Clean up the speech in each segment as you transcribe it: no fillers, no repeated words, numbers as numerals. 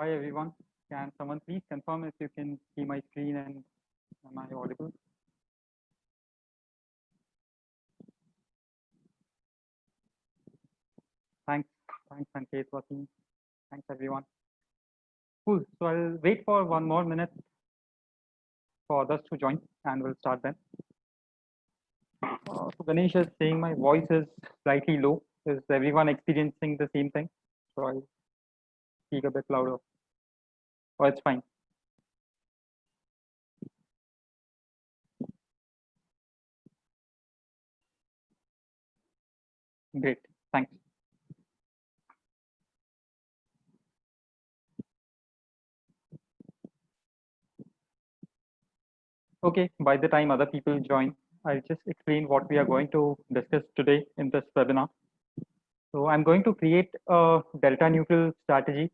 Hi everyone. Can someone please confirm if you can see my screen and am I audible? Thanks. Thanks, Sanket, Wasim. Thanks everyone. Cool. So I'll wait for 1 more minute for others to join and we'll start then. So Ganesh is saying my voice is slightly low. Is everyone experiencing the same thing? So I'll speak a bit louder. Oh, it's fine. Great. Thanks. Okay. By the time other people join, I'll just explain what we are going to discuss today in this webinar. So I'm going to create a delta neutral strategy.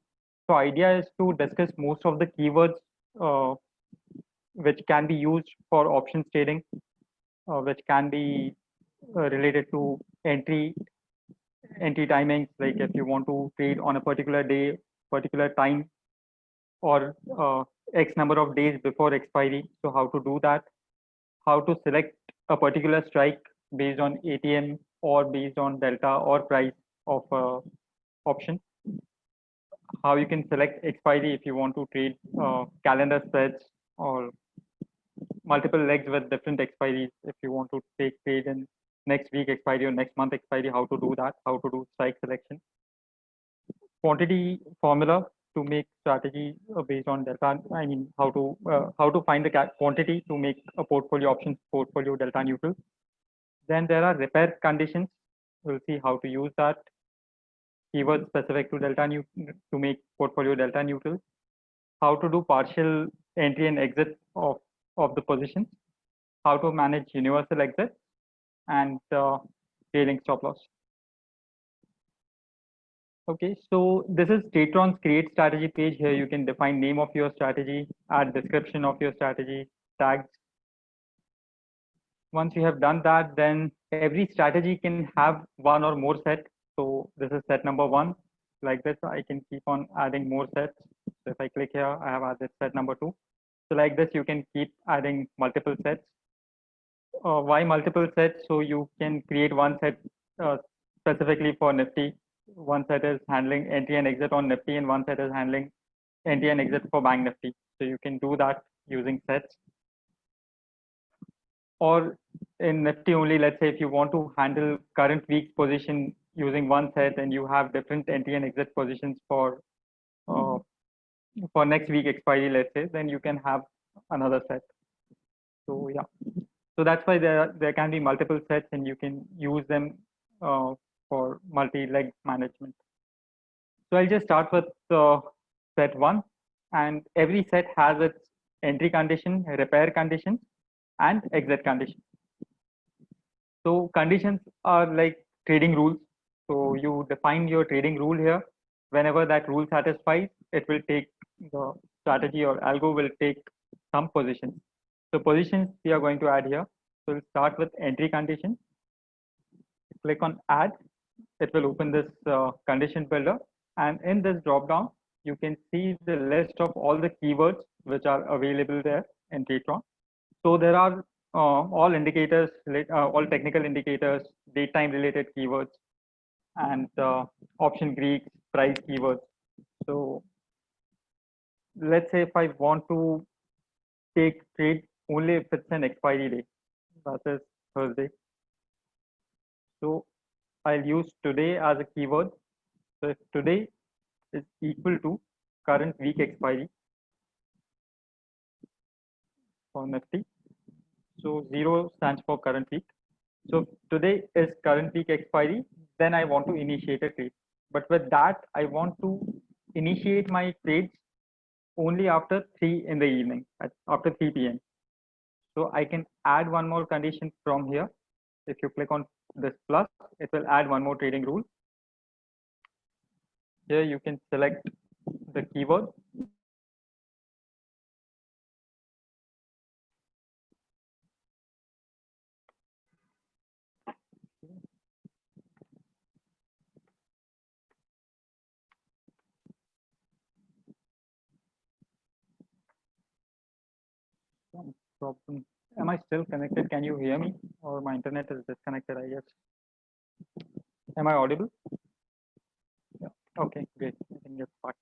So idea is to discuss most of the keywords uh, which can be used for options trading, which can be related to entry timings, like if you want to trade on a particular day, particular time, or X number of days before expiry. So how to do that? How to select a particular strike based on ATM or based on delta or price of option. How you can select expiry if you want to trade calendar spreads or multiple legs with different expiries. If you want to take trade in next week expiry or next month expiry, how to do that, how to do strike selection. Quantity formula to make strategy based on delta. I mean, how to find the quantity to make a portfolio options portfolio delta neutral. Then there are repair conditions. We'll see how to use that. Keywords specific to delta to make portfolio delta neutral. How to do partial entry and exit of the positions, how to manage universal exit, and trailing stop loss. Okay, so this is Statron's create strategy page. Here you can define name of your strategy, add description of your strategy, tags. Once you have done that, then every strategy can have one or more set. So this is set number one. Like this, I can keep on adding more sets. So if I click here, I have added set number two. So like this, you can keep adding multiple sets. Why multiple sets? So you can create one set uh, specifically for Nifty. One set is handling entry and exit on Nifty, and one set is handling entry and exit for Bank Nifty. So you can do that using sets. Or in Nifty only, let's say if you want to handle current week's position using one set, and you have different entry and exit positions uh, for next week expiry, let's say, then you can have another set. So yeah. So that's why there can be multiple sets and you can use them for multi-leg management. So I'll just start with set one, and every set has its entry condition, repair condition, and exit condition. So conditions are like trading rules. So you define your trading rule here. Whenever that rule satisfies, it will take the strategy or algo will take some positions. So positions we are going to add here. So we'll start with entry condition. Click on add. It will open this condition builder. And in this drop down, you can see the list of all the keywords which are available there in Statron. So there are all indicators, all technical indicators, date time related keywords, and option Greeks, price keywords. So let's say if I want to take trade only if it's an expiry day, that is Thursday. So I'll use today as a keyword. So if today is equal to current week expiry for Nifty, so 0 stands for current week. So today is current week expiry, then I want to initiate a trade. But with that, I want to initiate my trades only after 3 in the evening, after 3 p.m. So I can add one more condition from here. If you click on this plus, it will add one more trading rule. Here you can select the keyword. problem. Am I still connected? Can you hear me? Or my internet is disconnected, I guess. Am I audible? Yeah. Okay, great. I think it's fine.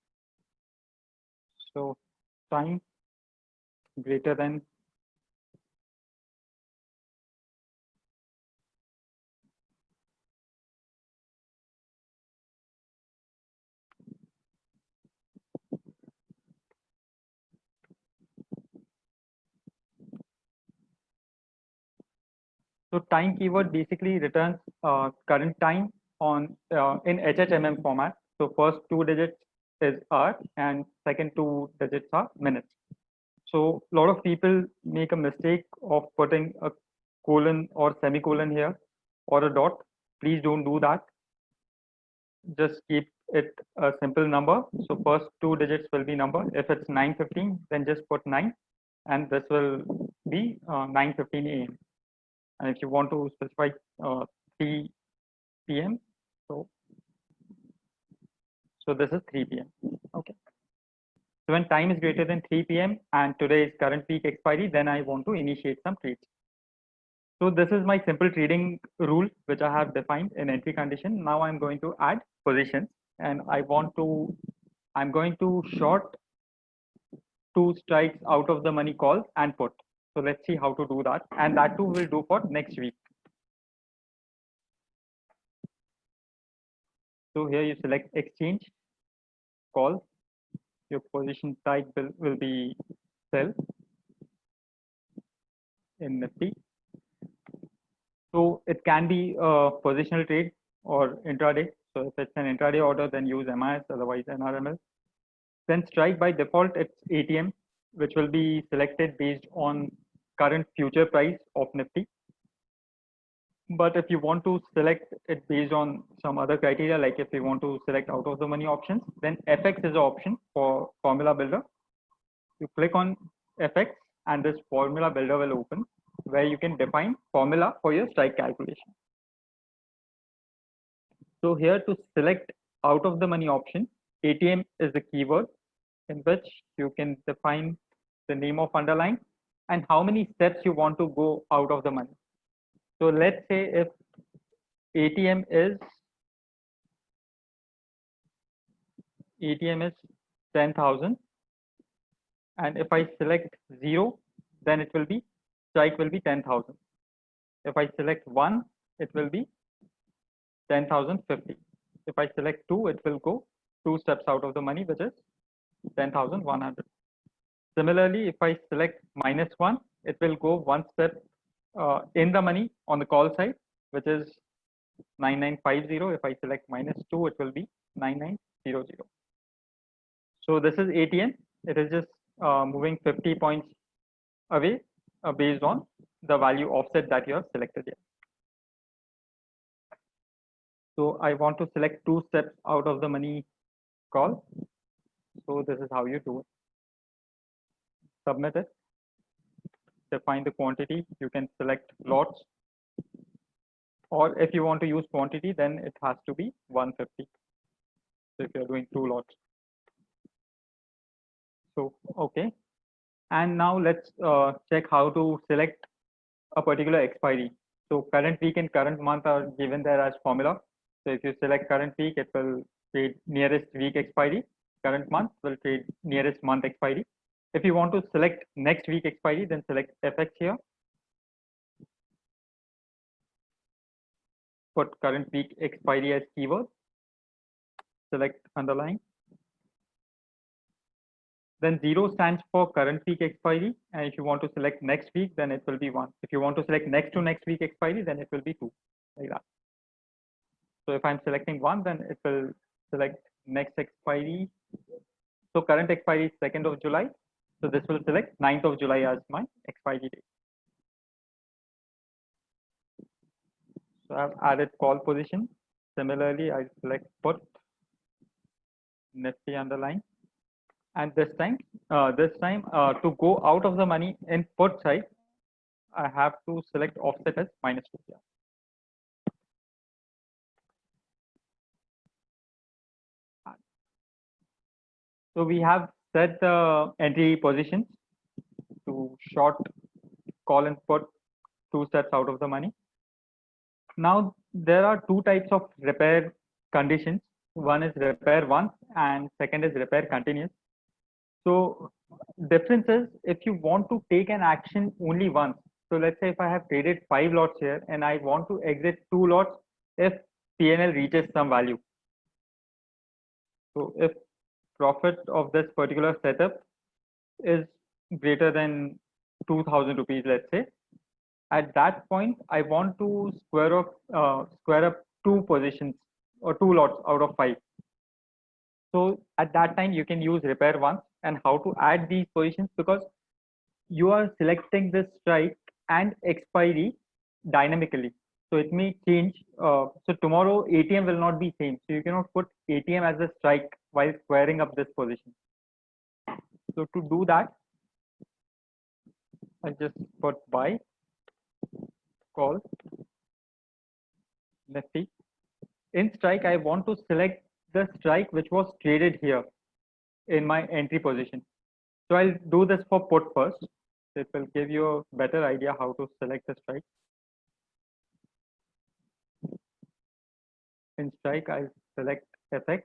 So time greater than so time keyword basically returns current time on in HHMM format. So first two digits is hour and second two digits are minutes. So a lot of people make a mistake of putting a colon or semicolon here or a dot. Please don't do that. Just keep it a simple number. So first two digits will be number. If it's 9:15, then just put 9 and this will be 9:15 a.m. And if you want to specify 3 p.m., so this is 3 p.m. Okay. So when time is greater than 3 p.m. and today is current peak expiry, then I want to initiate some trades. So this is my simple trading rule, which I have defined in entry condition. Now I'm going to add positions and I'm going to short two strikes out of the money calls and put. So let's see how to do that. And that too will do for next week. So here you select exchange, call, your position type will be sell in Nifty. So it can be a positional trade or intraday. So if it's an intraday order, then use MIS, otherwise NRML. Then strike by default, it's ATM, which will be selected based on current future price of Nifty. But if you want to select it based on some other criteria, like if you want to select out of the money options, then FX is an option for formula builder. You click on FX and this formula builder will open where you can define formula for your strike calculation. So here to select out of the money option, ATM is the keyword in which you can define the name of underlying and how many steps you want to go out of the money. So let's say if ATM is 10,000 and if I select 0, then it will be strike will be 10,000. If I select 1, it will be 10,050. If I select 2, it will go 2 steps out of the money, which is 10,100. Similarly, if I select -1, it will go 1 step in the money on the call side, which is 9950. If I select -2, it will be 9900. So this is ATM. It is just moving 50 points away based on the value offset that you have selected here. So I want to select 2 steps out of the money call. So this is how you do it. Submit it. Define the quantity. You can select lots. Or if you want to use quantity, then it has to be 150. So if you're doing 2 lots. So, okay. And now let's check how to select a particular expiry. So current week and current month are given there as formula. So if you select current week, it will trade nearest week expiry. Current month will trade nearest month expiry. If you want to select next week expiry, then select FX here. Put current week expiry as keyword. Select underline. Then 0 stands for current week expiry. And if you want to select next week, then it will be 1. If you want to select next to next week expiry, then it will be 2, like that. So if I'm selecting 1, then it will select next expiry. So current expiry is 2nd of July. So this will select 9th of July as my expiry date. So I've added call position. Similarly, I select put Nifty underline. And this time to go out of the money in put side, I have to select offset as -2. So we have set the entry positions to short call and put 2 sets out of the money. Now there are two types of repair conditions. One is repair once and second is repair continuous. So difference is if you want to take an action only once. So let's say if I have traded 5 lots here and I want to exit 2 lots if PNL reaches some value. So if profit of this particular setup is greater than 2000 rupees, let's say, at that point I want to square up 2 positions or 2 lots out of 5. So at that time you can use repair once. And how to add these positions, because you are selecting the strike and expiry dynamically, so it may change. So tomorrow ATM will not be same, so you cannot put ATM as a strike while squaring up this position. So to do that, I just put buy call Nifty. In strike, I want to select the strike which was traded here in my entry position. So I'll do this for put first. It will give you a better idea how to select the strike. In strike, I'll select FX,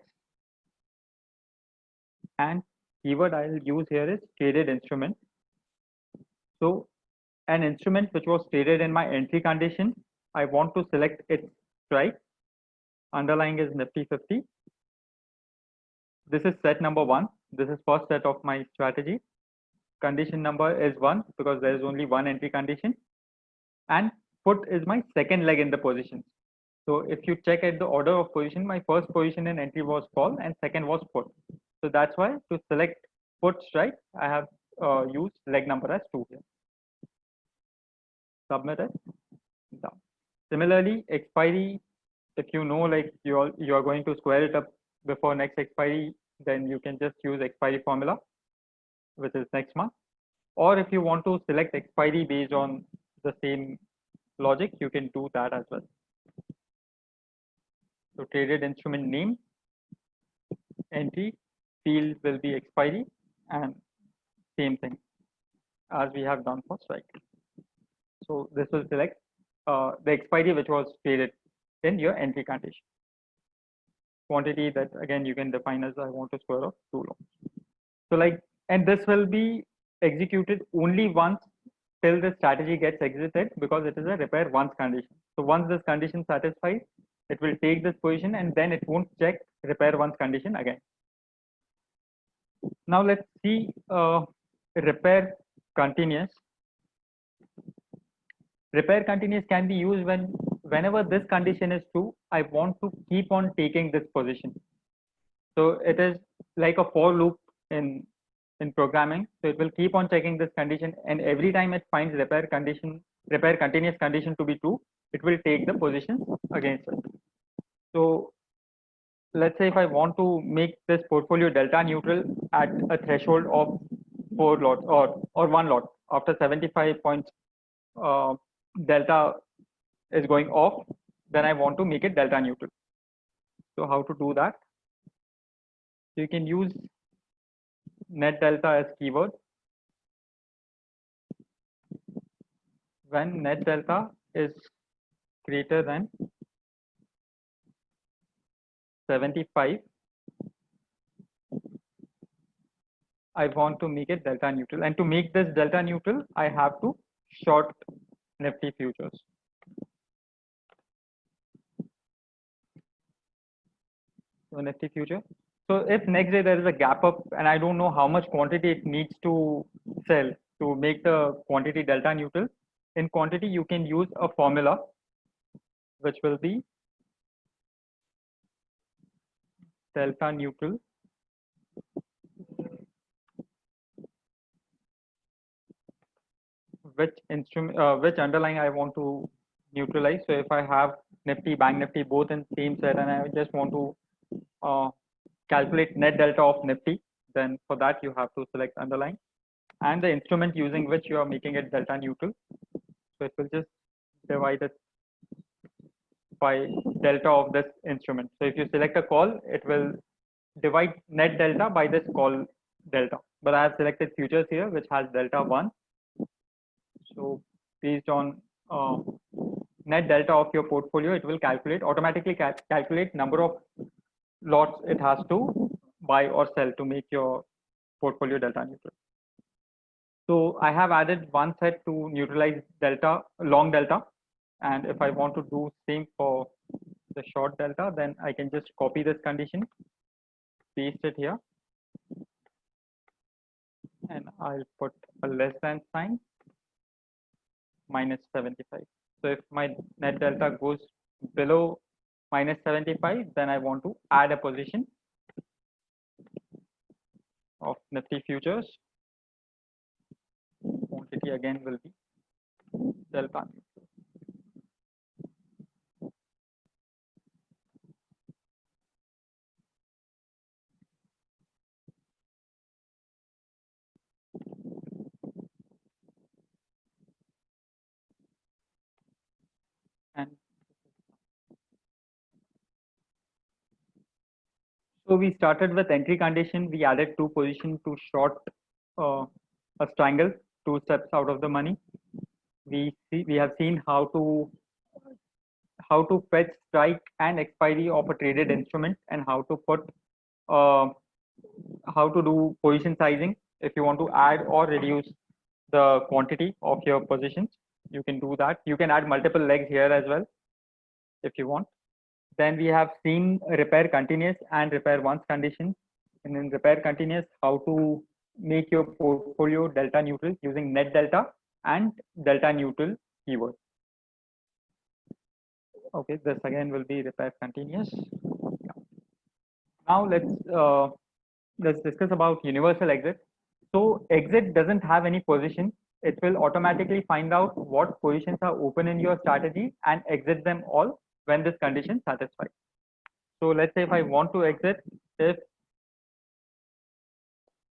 and keyword I'll use here is traded instrument. So an instrument which was traded in my entry condition, I want to select its strike. Underlying is Nifty 50. This is set number 1. This is first set of my strategy. Condition number is 1 because there is only one entry condition, and put is my second leg in the position. So if you check at the order of position, my first position in entry was call and second was put. So that's why to select put strike, I have used leg number as 2 here. Submit it. Done. Similarly, expiry, if you know like you are going to square it up before next expiry, then you can just use expiry formula, which is next month. Or if you want to select expiry based on the same logic, you can do that as well. So traded instrument name, entry, field will be expiry, and same thing as we have done for strike. So this will select the expiry which was traded in your entry condition. Quantity that again you can define as I want to square off 2 lots. So like, and this will be executed only once till the strategy gets exited, because it is a repair once condition. So once this condition satisfies, it will take this position and then it won't check repair once condition again. Now let's see repair continuous. Repair continuous can be used whenever this condition is true, I want to keep on taking this position. So it is like a for loop in programming. So it will keep on checking this condition, and every time it finds repair continuous condition to be true, it will take the positions against it. So let's say if I want to make this portfolio delta neutral at a threshold of 4 lots or 1 lot after 75 points, delta is going off, then I want to make it delta neutral. So how to do that? So you can use net delta as keyword. When net delta is greater than 75, I want to make it delta neutral, and to make this delta neutral, I have to short Nifty futures. So Nifty future. So if next day there is a gap up and I don't know how much quantity it needs to sell to make the quantity delta neutral, in quantity you can use a formula which will be delta neutral which underlying I want to neutralize. So if I have Nifty, Bank Nifty both in same set and I just want to calculate net delta of Nifty, then for that you have to select underlying and the instrument using which you are making it delta neutral. So it will just divide it by delta of this instrument. So if you select a call, it will divide net delta by this call delta. But I have selected futures here, which has delta 1. So based on net delta of your portfolio. It will automatically calculate number of lots it has to buy or sell to make your portfolio delta neutral. So I have added one set to neutralize delta, long delta. And if I want to do same for the short delta, then I can just copy this condition, paste it here, and I'll put a less than sign minus 75. So if my net delta goes below minus 75, then I want to add a position of Nifty futures. Quantity again will be delta neutral. And so we started with entry condition. We added two positions to short a triangle 2 steps out of the money. We have seen how to fetch strike and expiry of a traded instrument, and how to put how to do position sizing. If you want to add or reduce the quantity of your positions, you can do that. You can add multiple legs here as well if you want. Then we have seen repair continuous and repair once conditions. And in repair continuous, how to make your portfolio delta neutral using net delta and delta neutral keyword. Okay, this again will be repair continuous. Now let's discuss about universal exit. So exit doesn't have any position. It will automatically find out what positions are open in your strategy and exit them all when this condition satisfies. So let's say if I want to exit, if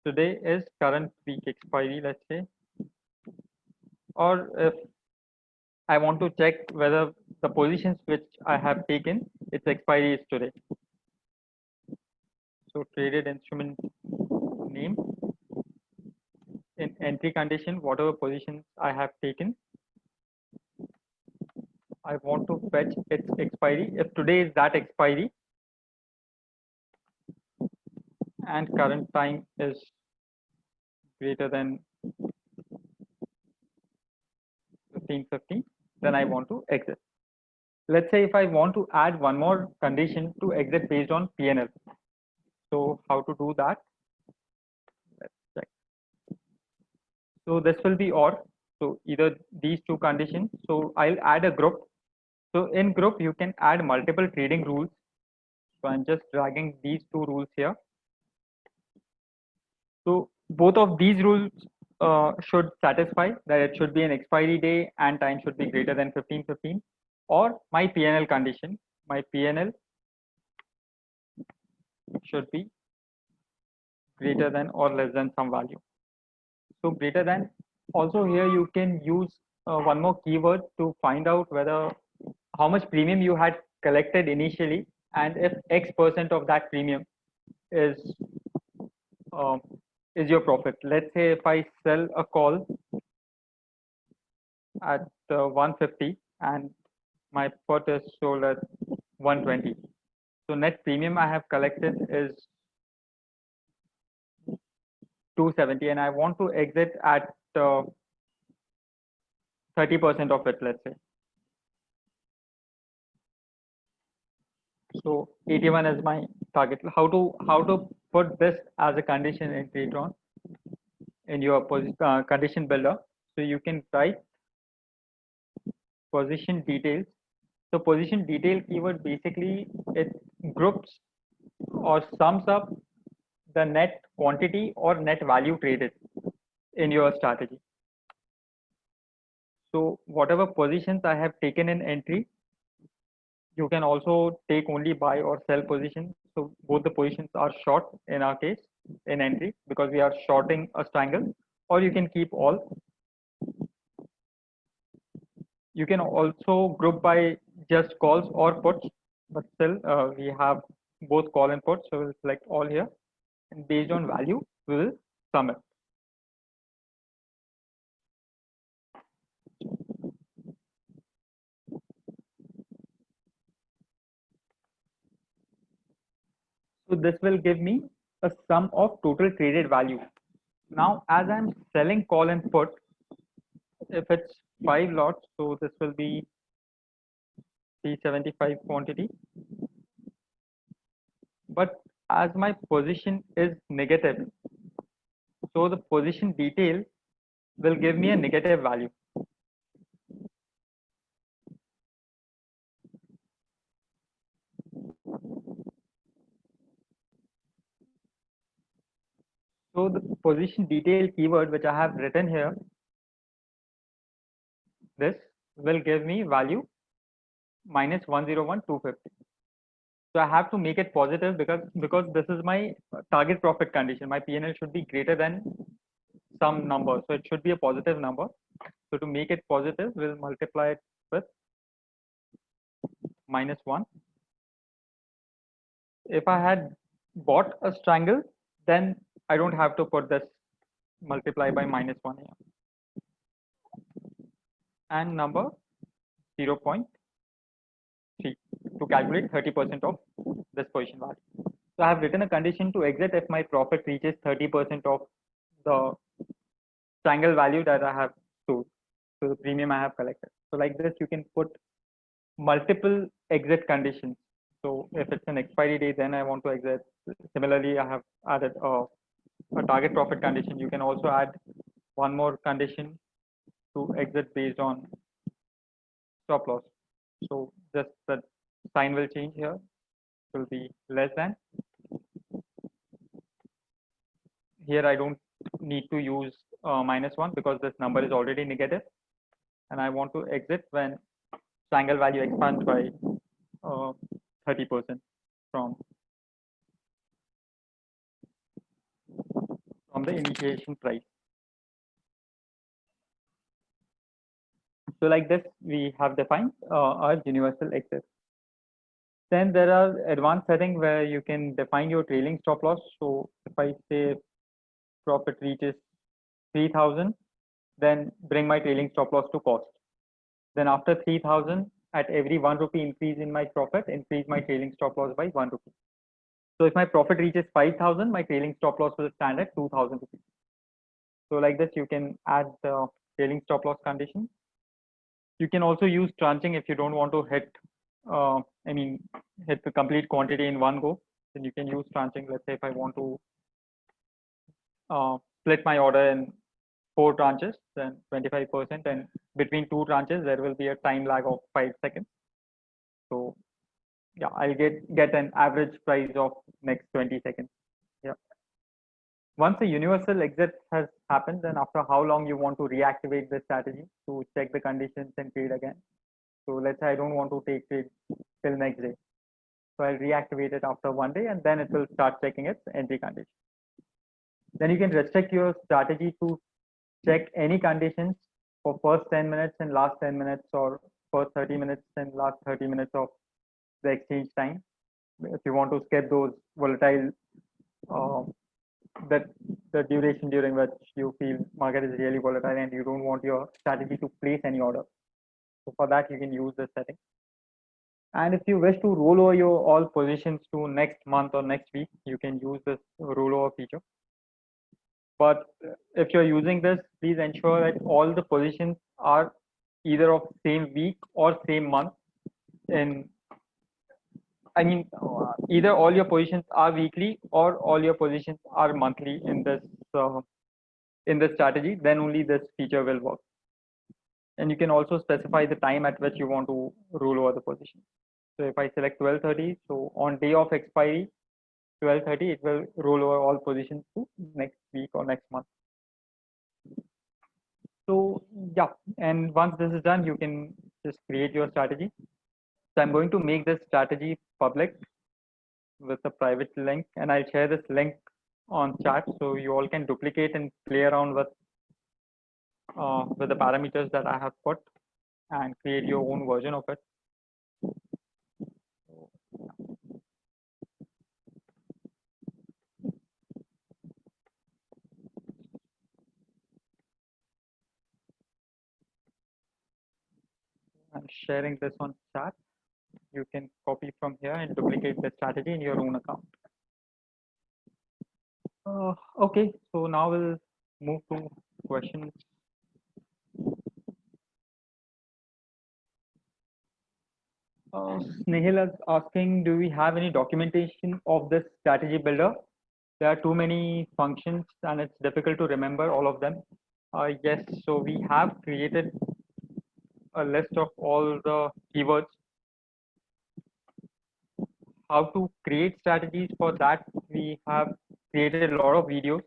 today is current week expiry, let's say, or if I want to check whether the positions which I have taken, its expiry is today. So traded instrument name, in entry condition, whatever positions I have taken, I want to fetch its expiry. If today is that expiry and current time is greater than 15:50, then I want to exit. Let's say if I want to add one more condition to exit based on PNL. So how to do that? Let's check. So this will be OR. So either these two conditions. So I'll add a group. So in group, you can add multiple trading rules. So I'm just dragging these two rules here. So both of these rules should satisfy that it should be an expiry day and time should be greater than 15:15, or my PNL condition, my PNL should be greater than or less than some value. So greater than, also here you can use one more keyword to find out whether how much premium you had collected initially, and if X% of that premium is your profit. Let's say if I sell a call at 150 and my put is sold at 120. So net premium I have collected is 270, and I want to exit at 30% of it, let's say. So 81 is my target. How to put this as a condition in Tradetron in your condition builder? So you can write position details. So position detail keyword, basically it groups or sums up the net quantity or net value traded in your strategy. So whatever positions I have taken in entry, you can also take only buy or sell positions. So both the positions are short in our case in entry because we are shorting a triangle, or you can keep all. You can also group by just calls or puts, but still we have both call and put. So we'll select all here, and based on value, we will sum it. this will give me a sum of total traded value. Now, as I'm selling call and put, if it's 5 lots, so this will be 375 quantity. But as my position is negative, so the position detail will give me a negative value. So the position detail keyword which I have written here, this will give me value minus 101,250. So I have to make it positive because this is my target profit condition. My PNL should be greater than some number, so it should be a positive number. So to make it positive, we'll multiply it with -1. If I had bought a strangle, then I don't have to put this multiply by -1 here. And number 0.3 to calculate 30% of this position value. So I have written a condition to exit if my profit reaches 30% of the strangle value that I have stored, so the premium I have collected. So like this, you can put multiple exit conditions. So if it's an expiry date, then I want to exit. Similarly, I have added a target profit condition. You can also add one more condition to exit based on stop loss. So just the sign will change here. It will be less than. Here I don't need to use -1 because this number is already negative, and I want to exit when strangle value expands by 30% from the initiation price. So like this, we have defined our universal exit. Then there are advanced settings where you can define your trailing stop loss. So if I say profit reaches 3,000, then bring my trailing stop loss to cost. Then after 3,000, at every 1 rupee increase in my profit, increase my trailing stop loss by 1 rupee. So if my profit reaches 5,000, my trailing stop loss will stand at 2,000 rupees. So like this, you can add the trailing stop loss condition. You can also use tranching if you don't want to hit, hit the complete quantity in one go. Then you can use tranching. Let's say if I want to split my order in 4 tranches, then 25%, and between 2 tranches, there will be a time lag of 5 seconds. So yeah, I'll get an average price of next 20 seconds. Yeah. Once a universal exit has happened, then after how long you want to reactivate the strategy to check the conditions and trade again. So let's say I don't want to take trade till next day. So I'll reactivate it after 1 day, and then it will start checking its entry condition. Then you can restrict your strategy to check any conditions for first 10 minutes and last 10 minutes, or first 30 minutes and last 30 minutes of the exchange time. If you want to skip those volatile, that the duration during which you feel market is really volatile and you don't want your strategy to place any order. So for that, you can use this setting. And if you wish to roll over your all positions to next month or next week, you can use this rollover feature. But if you're using this, please ensure that all the positions are either of same week or same month. Either all your positions are weekly or all your positions are monthly in this strategy. Then only this feature will work. And you can also specify the time at which you want to roll over the position. So if I select 12:30, so on day of expiry, 12:30, it will roll over all positions to next week or next month. So yeah, and once this is done, you can just create your strategy. So I'm going to make this strategy public with a private link, and I'll share this link on chat so you all can duplicate and play around with the parameters that I have put and create your own version of it. I'm sharing this on chat. You can copy from here and duplicate the strategy in your own account. Okay, so now we'll move to questions. Snehil is asking, do we have any documentation of this strategy builder? There are too many functions and it's difficult to remember all of them. Yes, so we have created a list of all the keywords. How to create strategies for that, we have created a lot of videos.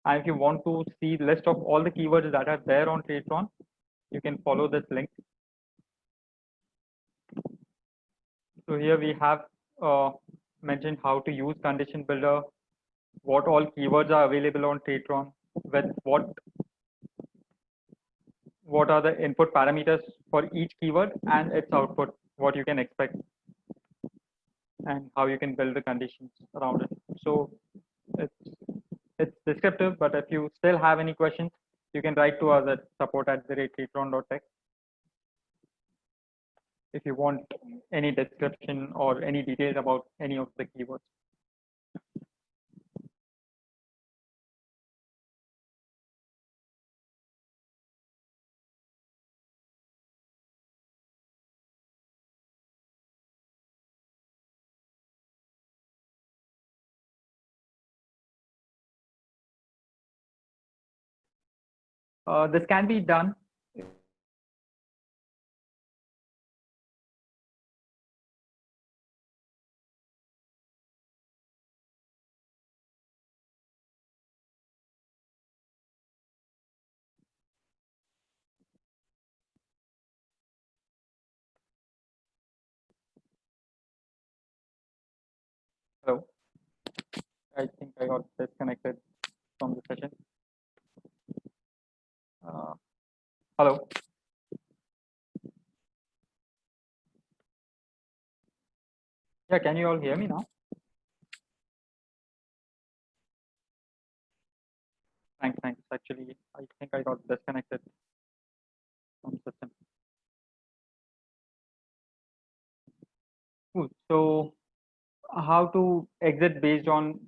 And if you want to see list of all the keywords that are there on Tradetron, you can follow this link. So here we have mentioned how to use condition builder, what all keywords are available on Tradetron, with what are the input parameters for each keyword and its output, what you can expect, and how you can build the conditions around it. So it's it's descriptive, but if you still have any questions, you can write to us at support@tradetron.tech if you want any description or any details about any of the keywords. This can be done. Hello, I think I got disconnected from the session. Uh, hello. Yeah, can you all hear me now? Thanks, thanks. Actually, I think I got disconnected from the system. Cool. So how to exit based on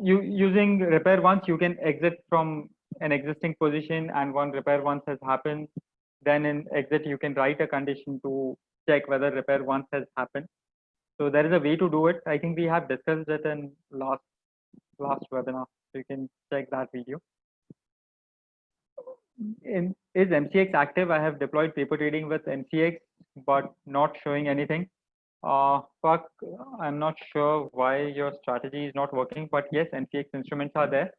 you using repair once, you can exit from an existing position, and one repair once has happened, then in exit you can write a condition to check whether repair once has happened. So there is a way to do it. I think we have discussed it in last webinar, so you can check that video. Is MCX active? I have deployed paper trading with MCX, but not showing anything. Fuck, I'm not sure why your strategy is not working, but yes, MCX instruments are there.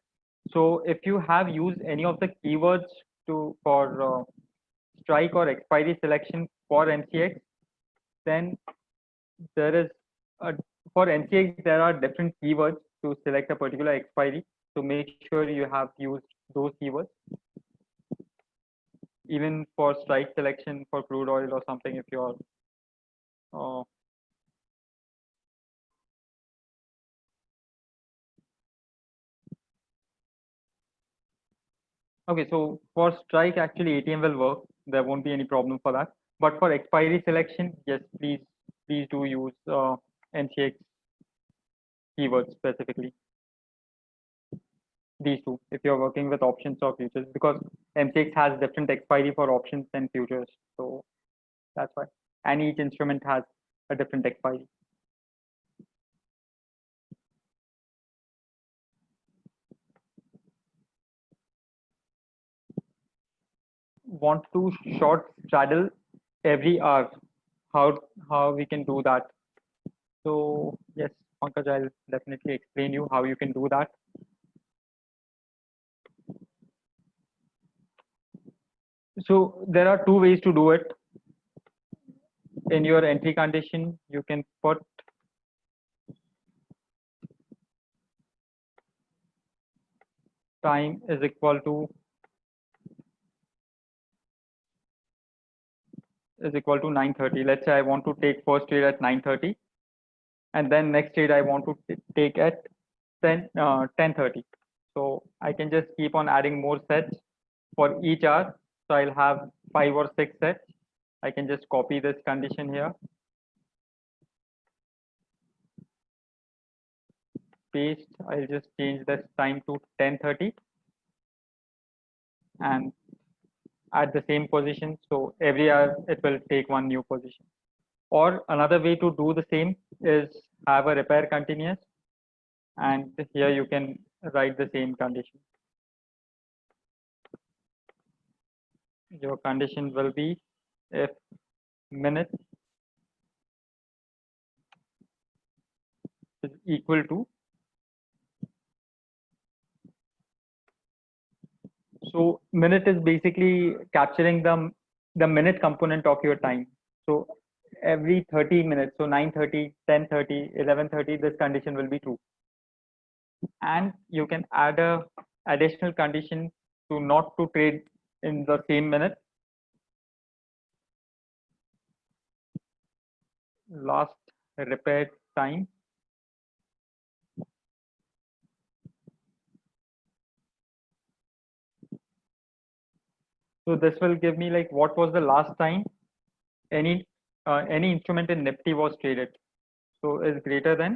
So if you have used any of the keywords for strike or expiry selection for MCX, then there is a, for MCX there are different keywords to select a particular expiry. So make sure you have used those keywords. Even for strike selection for crude oil or something, if you're uh, okay, so for strike, actually ATM will work. There won't be any problem for that. But for expiry selection, yes, please do use MCX keywords specifically. These two, if you're working with options or futures, because MCX has different expiry for options and futures. So that's why. And each instrument has a different expiry. Want to short straddle every hour. How we can do that? So yes, Pankaj, I'll definitely explain you how you can do that. So there are two ways to do it. In your entry condition, you can put time is equal to 9:30. Let's say I want to take first trade at 9:30, and then next trade I want to take at 10:30. So I can just keep on adding more sets for each hour. So I'll have 5 or 6 sets. I can just copy this condition here, paste. I'll just change this time to 10:30 and at the same position. So every hour it will take one new position. Or another way to do the same is have a repair continuous, and here you can write the same condition. Your condition will be if minute is equal to, so minute is basically capturing the minute component of your time. So every 30 minutes, so 9:30, 10:30, 11:30, this condition will be true. And you can add a additional condition to not to trade in the same minute. Last repair time. So this will give me like what was the last time any instrument in Nifty was traded. So is greater than,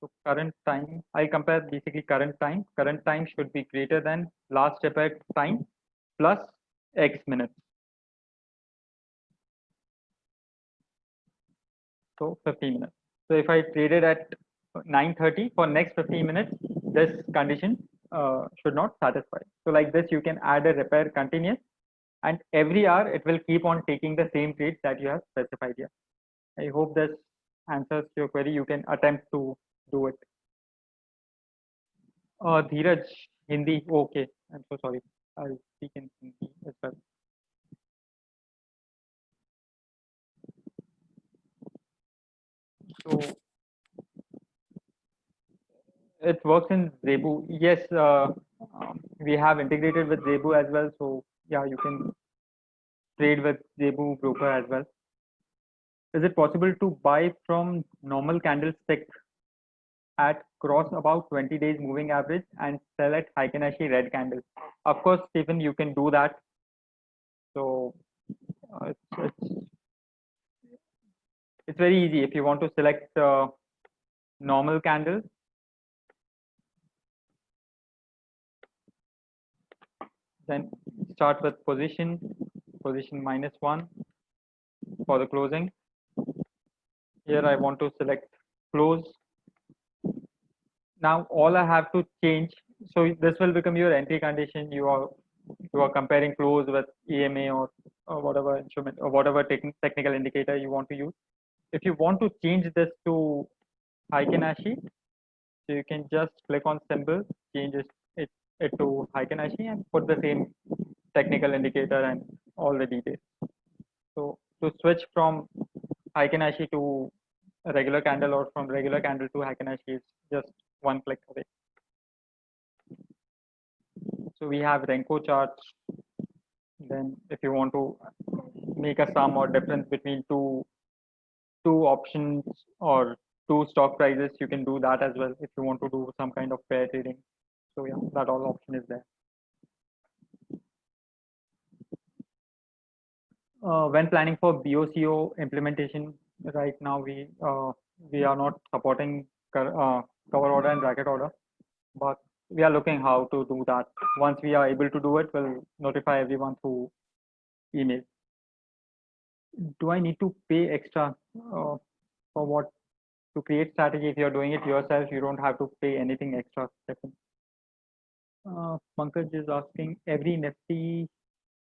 so current time. I compare basically current time. Current time should be greater than last repair time plus X minutes. So 15 minutes. So if I traded at 9:30 for next 15 minutes, this condition should not satisfy. So like this, you can add a repair continuous, and every hour it will keep on taking the same trades that you have specified here. I hope this answers your query. You can attempt to do it. Dheeraj, Hindi. Okay, I'm so sorry. I'll speak in Hindi as well. So it works in Zebu. Yes, we have integrated with Zebu as well. So yeah, you can trade with Zebu broker as well. Is it possible to buy from normal candlestick at cross about 20 days moving average and sell at Heiken Ashi red candle? Of course, Stephen, you can do that. So it's very easy. If you want to select normal candle, then start with position -1 for the closing. Here I want to select close. Now all I have to change, so this will become your entry condition. You are comparing close with EMA or whatever instrument or whatever technical indicator you want to use. If you want to change this to Heiken Ashi, so you can just click on symbol, change it to Heiken Ashi and put the same technical indicator and all the details. So to switch from Heiken Ashi to a regular candle or from regular candle to Heiken Ashi is just one click away. So we have Renko charts. Then if you want to make a sum or difference between two options or two stock prices, you can do that as well if you want to do some kind of pair trading. So yeah, that all option is there. When planning for BOCO implementation, right now we are not supporting cover order and bracket order, but we are looking how to do that. Once we are able to do it, we'll notify everyone through email. Do I need to pay extra for what? To create strategy? If you're doing it yourself, you don't have to pay anything extra. Pankaj is asking, every Nifty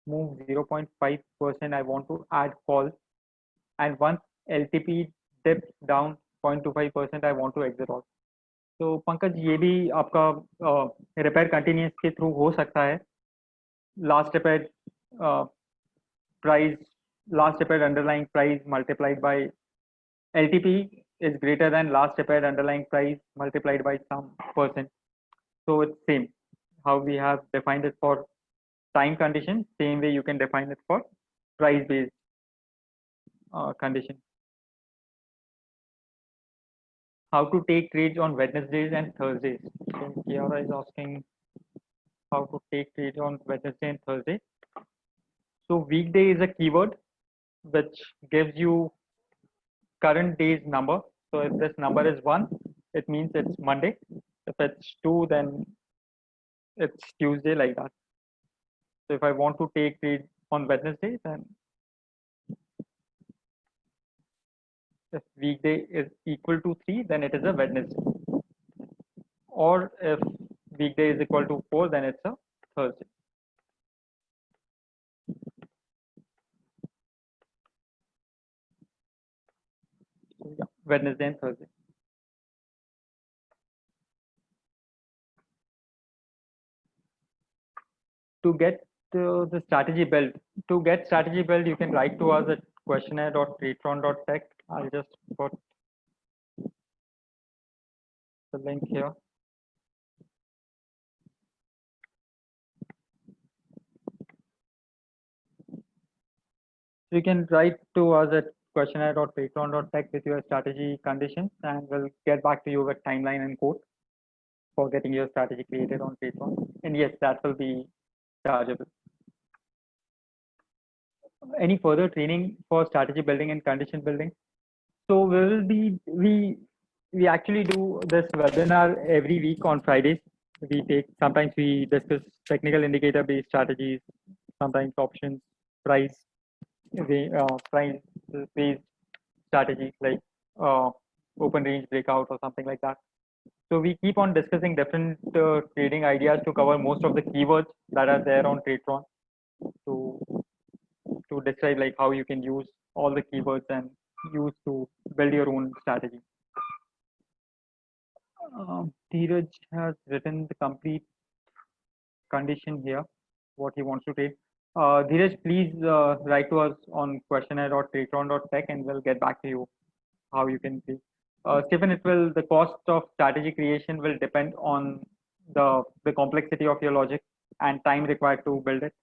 move 0.5%, I want to add calls, and once LTP dips down 0.25%, I want to exit all. तो पंकज ये भी आपका repair continuous के through हो सकता है. Last repair price, last repaired underlying price multiplied by LTP is greater than last repaired underlying price multiplied by some percent. So it's same how we have defined it for time condition, same way you can define it for price based condition. How to take trades on Wednesdays and Thursdays? So Kiara is asking how to take trades on Wednesday and Thursday. So weekday is a keyword. which gives you current day's number. So if this number is 1, it means it's Monday. If it's 2, then it's Tuesday, like that. So if I want to take trade on Wednesday, then if weekday is equal to 3, then it is a Wednesday. Or if weekday is equal to 4, then it's a Thursday. So yeah, Wednesday and Thursday. To get the strategy built, you can write to us at questionnaire.tradetron.tech. I'll just put the link here. So you can write to us at questionnaire.tradetron.tech with your strategy conditions, and we'll get back to you with timeline and code for getting your strategy created on Tradetron. And yes, that will be chargeable. Any further training for strategy building and condition building? So we actually do this webinar every week on Fridays. Sometimes we discuss technical indicator based strategies, sometimes options, price based strategies like open range breakout or something like that. So we keep on discussing different trading ideas to cover most of the keywords that are there on Tradetron to describe like how you can use all the keywords and use to build your own strategy. Dheeraj has written the complete condition here, what he wants to take. Dheeraj, please write to us on questionnaire.tradetron.tech and we'll get back to you how you can see. Stephen, the cost of strategy creation will depend on the complexity of your logic and time required to build it.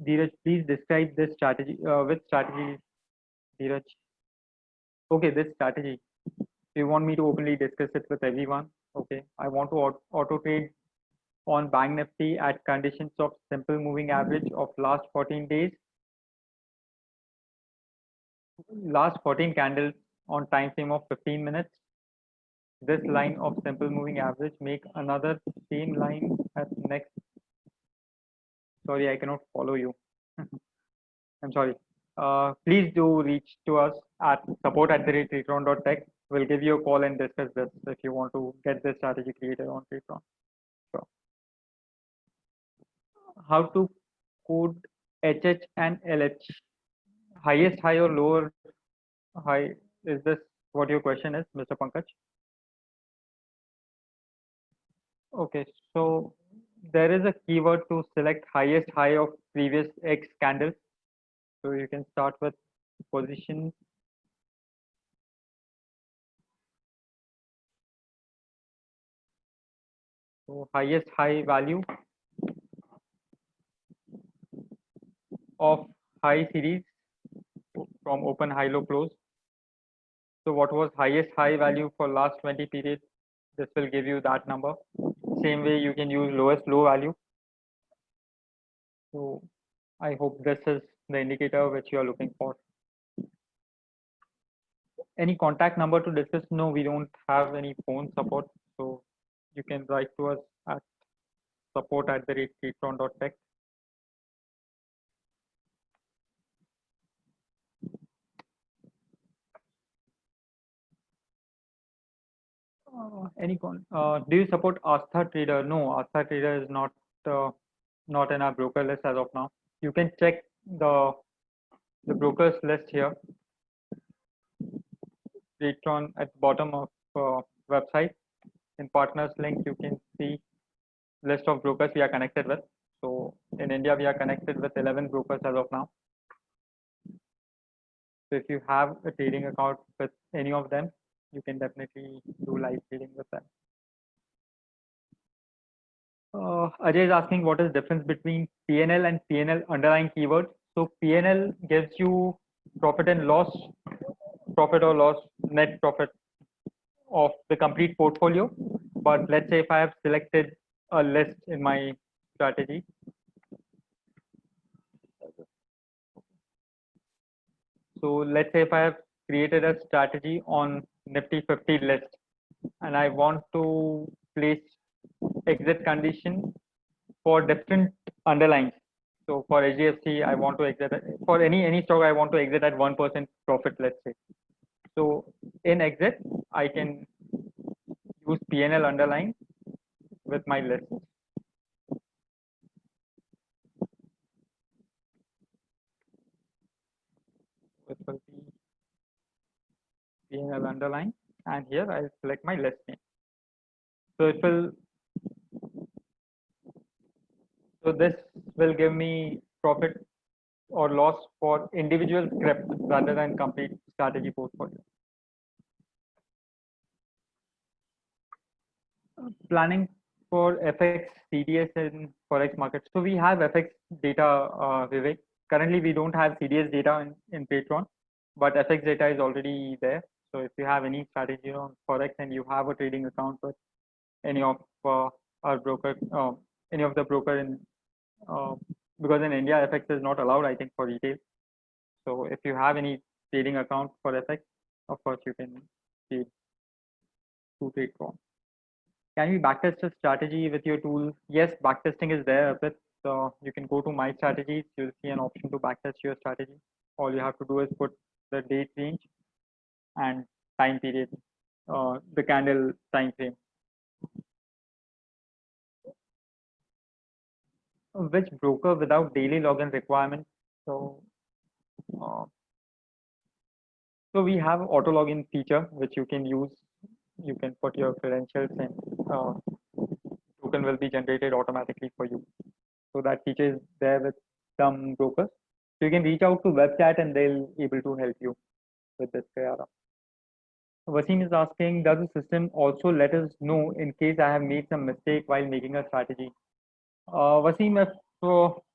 Dheeraj, please describe this strategy. Which strategy, Dheeraj? Okay, this strategy. You want me to openly discuss it with everyone? Okay, I want to auto trade on Bank Nifty at conditions of simple moving average of last 14 days. Last 14 candles on time frame of 15 minutes. This line of simple moving average make another same line at next. Sorry, I cannot follow you. I'm sorry. Please do reach to us at support@tradetron.tech. We'll give you a call and discuss this if you want to get this strategy created on Tradetron. Sure. How to code HH and LH? Highest high or lower high? Is this what your question is, Mr. Pankaj? Okay, so there is a keyword to select highest high of previous X candles. So you can start with position. So highest high value of high series from open, high, low, close. So what was highest high value for last 20 periods? This will give you that number. Same way you can use lowest low value. So I hope this is the indicator which you are looking for. Any contact number to discuss? No, we don't have any phone support. So you can write to us at support@tradetron.tech. Do you support Astha Trader? No, Astha Trader is not in our broker list as of now. You can check the brokers list here. Tradetron at the bottom of website. In partners link, you can see list of brokers we are connected with. So in India, we are connected with 11 brokers as of now. So if you have a trading account with any of them, you can definitely do live trading with them. Ajay is asking what is the difference between PNL and PNL underlying keywords. So PNL gives you profit and loss, profit or loss, net profit of the complete portfolio. But let's say if I have selected a list in my strategy, So let's say if I have created a strategy on Nifty 50 list and I want to place exit condition for different underlines. So for HDFC, I want to exit for any stock I want to exit at 1% profit, let's say. So in exit, I can use PNL underline with my list. It will be PNL underline, and here I'll select my list name. So it will. So this will give me profit or loss for individual script rather than complete strategy portfolio. Planning for FX, CDS and Forex markets. So we have FX data, Vivek. Currently, we don't have CDS data in Patreon, but FX data is already there. So if you have any strategy on Forex and you have a trading account with any of our broker, any of the broker in, because in India, FX is not allowed, I think, for retail. So if you have any trading account for FX, of course, you can trade to trade from. Can we backtest a strategy with your tool? Yes, backtesting is there. But you can go to My Strategies. You'll see an option to backtest your strategy. All you have to do is put the date range and time period, the candle time frame. Which broker without daily login requirement? So, so we have auto login feature which you can use. You can put your credentials and token will be generated automatically for you. So that feature is there with some brokers. So you can reach out to web chat and they'll able to help you with this Kayara. Wasim is asking, does the system also let us know in case I have made some mistake while making a strategy? Wasim,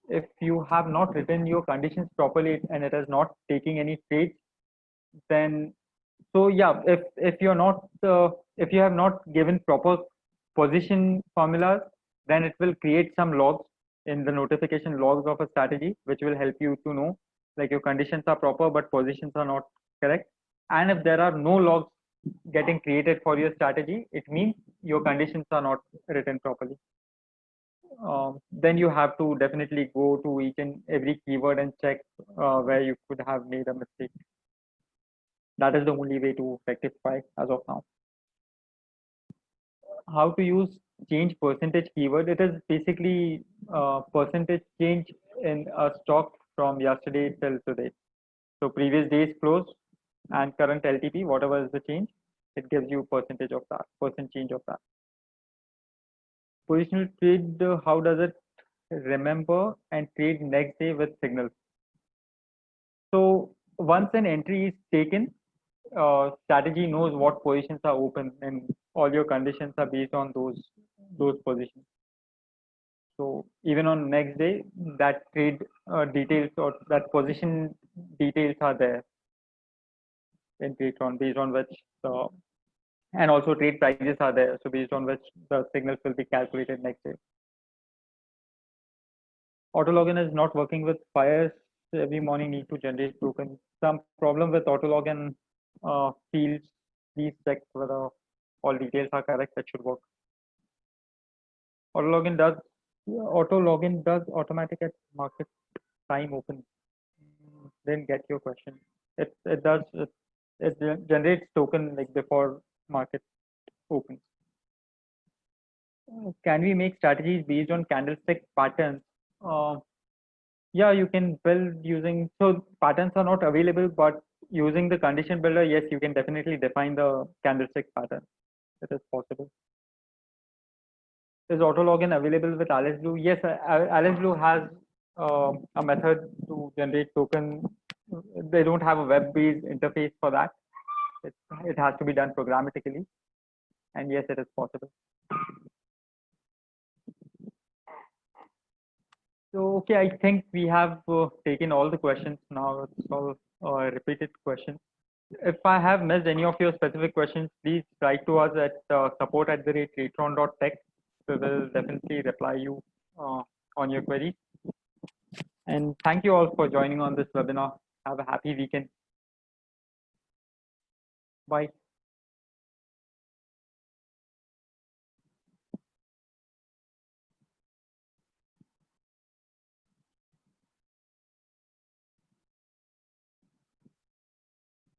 if you have not written your conditions properly and it is not taking any trades, then so yeah, if you're not if you have not given proper position formulas, then it will create some logs in the notification logs of a strategy, which will help you to know like your conditions are proper but positions are not correct. And if there are no logs getting created for your strategy, it means your conditions are not written properly. Then you have to definitely go to each and every keyword and check where you could have made a mistake. That is the only way to rectify as of now. How to use change percentage keyword? It is basically percentage change in a stock from yesterday till today. So previous day's close and current LTP, whatever is the change, it gives you percentage of that, percent change of that. Positional trade, how does it remember and trade next day with signals? So once an entry is taken, strategy knows what positions are open and all your conditions are based on those positions. So even on next day, that trade details or that position details are there in Patreon based on which and also trade prices are there. So based on which the signals will be calculated next day. Auto login is not working with fires. Every morning need to generate tokens. Some problem with auto login fields. Please check whether all details are correct. That should work. Auto login does automatic at market time open. Didn't get your question. It does it generates token like before market opens. Can we make strategies based on candlestick patterns? Yeah, you can build using, so patterns are not available, but using the condition builder, yes, you can definitely define the candlestick pattern. It is possible. Is auto login available with Alice Blue? Yes, Alice Blue has a method to generate token. They don't have a web-based interface for that. It has to be done programmatically. And yes, it is possible. So, okay, I think we have taken all the questions now. It's all repeated questions. If I have missed any of your specific questions, please write to us at support@ratron.tech. We will definitely reply you on your queries. And thank you all for joining on this webinar. Have a happy weekend. Bye.